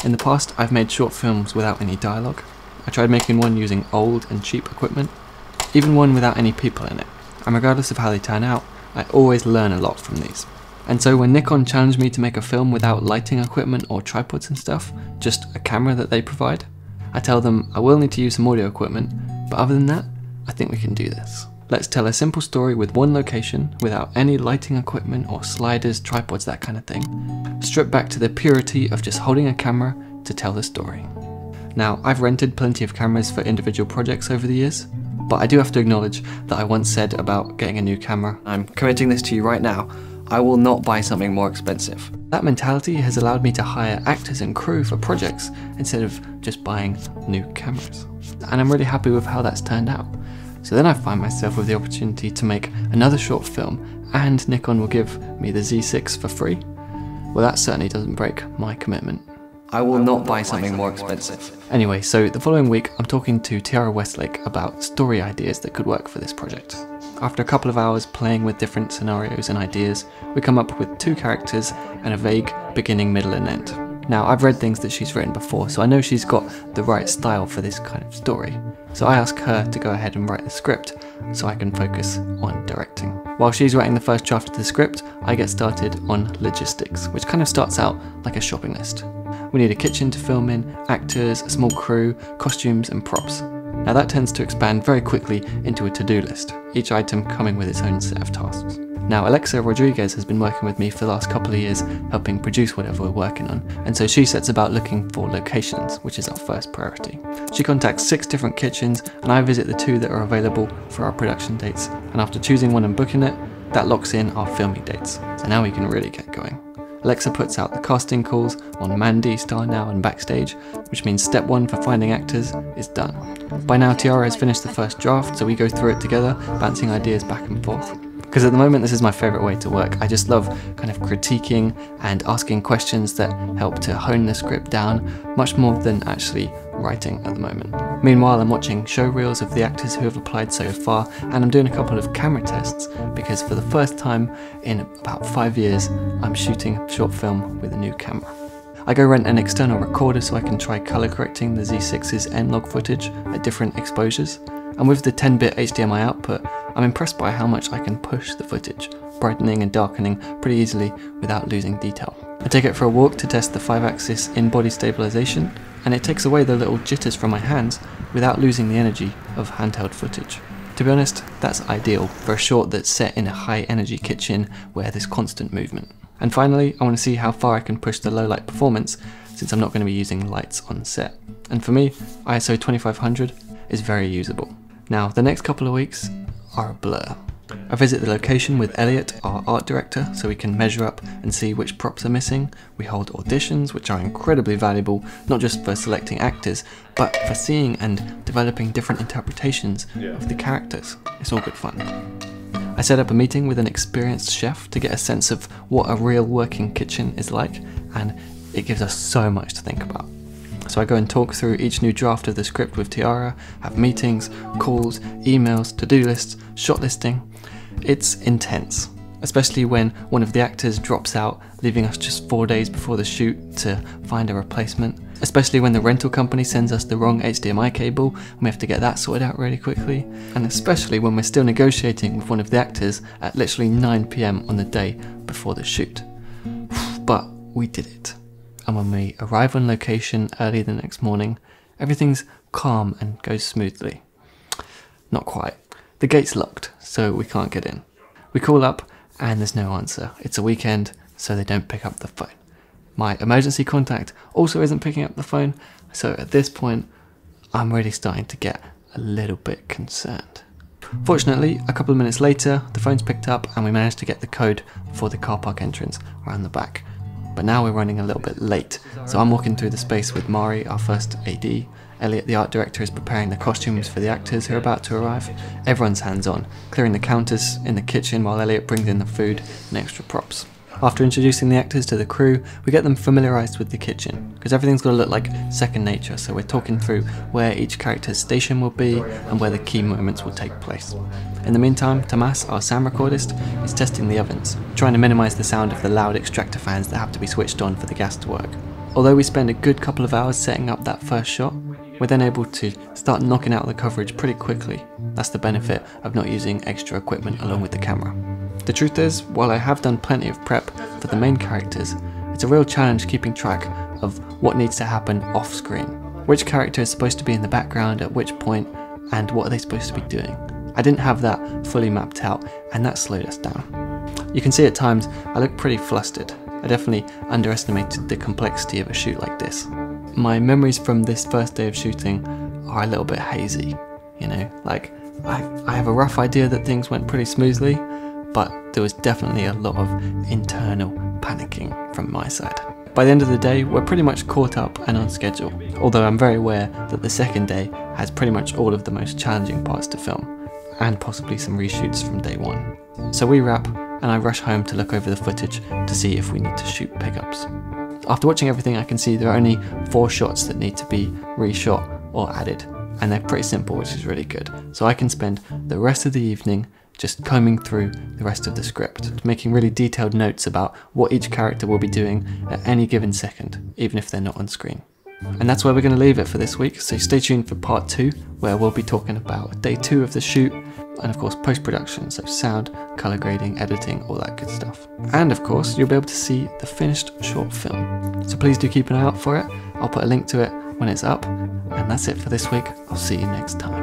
In the past, I've made short films without any dialogue. I tried making one using old and cheap equipment, even one without any people in it. And regardless of how they turn out, I always learn a lot from these. And so when Nikon challenged me to make a film without lighting equipment or tripods and stuff, just a camera that they provide, I tell them I will need to use some audio equipment, but other than that, I think we can do this. Let's tell a simple story with one location, without any lighting equipment or sliders, tripods, that kind of thing. Stripped back to the purity of just holding a camera to tell the story. Now, I've rented plenty of cameras for individual projects over the years, but I do have to acknowledge that I once said about getting a new camera, I'm committing this to you right now, I will not buy something more expensive. That mentality has allowed me to hire actors and crew for projects instead of just buying new cameras. And I'm really happy with how that's turned out. So then I find myself with the opportunity to make another short film, and Nikon will give me the Z6 for free. Well, that certainly doesn't break my commitment. I will not buy something more expensive. Anyway, so the following week I'm talking to Tiara Westlake about story ideas that could work for this project. After a couple of hours playing with different scenarios and ideas, we come up with 2 characters and a vague beginning, middle and end. Now, I've read things that she's written before, so I know she's got the right style for this kind of story. So I ask her to go ahead and write the script so I can focus on directing. While she's writing the first draft of the script, I get started on logistics, which kind of starts out like a shopping list. We need a kitchen to film in, actors, a small crew, costumes and props. Now that tends to expand very quickly into a to-do list, each item coming with its own set of tasks. Now, Alexa Rodriguez has been working with me for the last couple of years, helping produce whatever we're working on, and so she sets about looking for locations, which is our first priority. She contacts 6 different kitchens, and I visit the 2 that are available for our production dates, and after choosing one and booking it, that locks in our filming dates. So now we can really get going. Alexa puts out the casting calls on Mandy, Star Now and Backstage, which means step 1 for finding actors is done. By now Tiara has finished the first draft, so we go through it together, bouncing ideas back and forth. Because at the moment this is my favourite way to work. I just love kind of critiquing and asking questions that help to hone the script down, much more than actually writing at the moment. Meanwhile, I'm watching show reels of the actors who have applied so far, and I'm doing a couple of camera tests because for the first time in about 5 years, I'm shooting a short film with a new camera. I go rent an external recorder so I can try colour correcting the Z6's N-Log footage at different exposures, and with the 10-bit HDMI output, I'm impressed by how much I can push the footage, brightening and darkening pretty easily without losing detail. I take it for a walk to test the 5-axis in-body stabilisation, and it takes away the little jitters from my hands without losing the energy of handheld footage. To be honest, that's ideal for a short that's set in a high-energy kitchen where there's constant movement. And finally, I want to see how far I can push the low-light performance since I'm not going to be using lights on set. And for me, ISO 2500 is very usable. Now, the next couple of weeks are a blur. I visit the location with Elliot, our art director, so we can measure up and see which props are missing. We hold auditions, which are incredibly valuable, not just for selecting actors, but for seeing and developing different interpretations of the characters. It's all good fun. I set up a meeting with an experienced chef to get a sense of what a real working kitchen is like, and it gives us so much to think about. So I go and talk through each new draft of the script with Tiara, have meetings, calls, emails, to-do lists, shortlisting. It's intense, especially when one of the actors drops out, leaving us just 4 days before the shoot to find a replacement, especially when the rental company sends us the wrong HDMI cable and we have to get that sorted out really quickly, and especially when we're still negotiating with one of the actors at literally 9 PM on the day before the shoot. But we did it. And when we arrive on location early the next morning, everything's calm and goes smoothly. Not quite. The gate's locked, so we can't get in. We call up and there's no answer. It's a weekend, so they don't pick up the phone. My emergency contact also isn't picking up the phone, so at this point, I'm really starting to get a little bit concerned. Fortunately, a couple of minutes later, the phone's picked up and we managed to get the code for the car park entrance around the back. But now we're running a little bit late, so I'm walking through the space with Mari, our first AD. Elliot, the art director, is preparing the costumes for the actors who are about to arrive. Everyone's hands-on, clearing the counters in the kitchen while Elliot brings in the food and extra props. After introducing the actors to the crew, we get them familiarised with the kitchen, because everything's got to look like second nature, so we're talking through where each character's station will be and where the key moments will take place. In the meantime, Tomas, our sound recordist, is testing the ovens, trying to minimise the sound of the loud extractor fans that have to be switched on for the gas to work. Although we spend a good couple of hours setting up that first shot, we're then able to start knocking out the coverage pretty quickly. That's the benefit of not using extra equipment along with the camera. The truth is, while I have done plenty of prep for the main characters, it's a real challenge keeping track of what needs to happen off screen. Which character is supposed to be in the background at which point, and what are they supposed to be doing. I didn't have that fully mapped out, and that slowed us down. You can see at times I look pretty flustered. I definitely underestimated the complexity of a shoot like this. My memories from this first day of shooting are a little bit hazy, you know, like I have a rough idea that things went pretty smoothly, but there was definitely a lot of internal panicking from my side. By the end of the day, we're pretty much caught up and on schedule, although I'm very aware that the second day has pretty much all of the most challenging parts to film, and possibly some reshoots from day one. So we wrap, and I rush home to look over the footage to see if we need to shoot pickups. After watching everything, I can see there are only 4 shots that need to be reshot or added, and they're pretty simple, which is really good. So I can spend the rest of the evening just combing through the rest of the script, making really detailed notes about what each character will be doing at any given second, even if they're not on screen. And that's where we're going to leave it for this week, so stay tuned for part 2, where we'll be talking about day 2 of the shoot, and of course post-production, so sound, colour grading, editing, all that good stuff. And of course, you'll be able to see the finished short film. So please do keep an eye out for it. I'll put a link to it when it's up. And that's it for this week. I'll see you next time.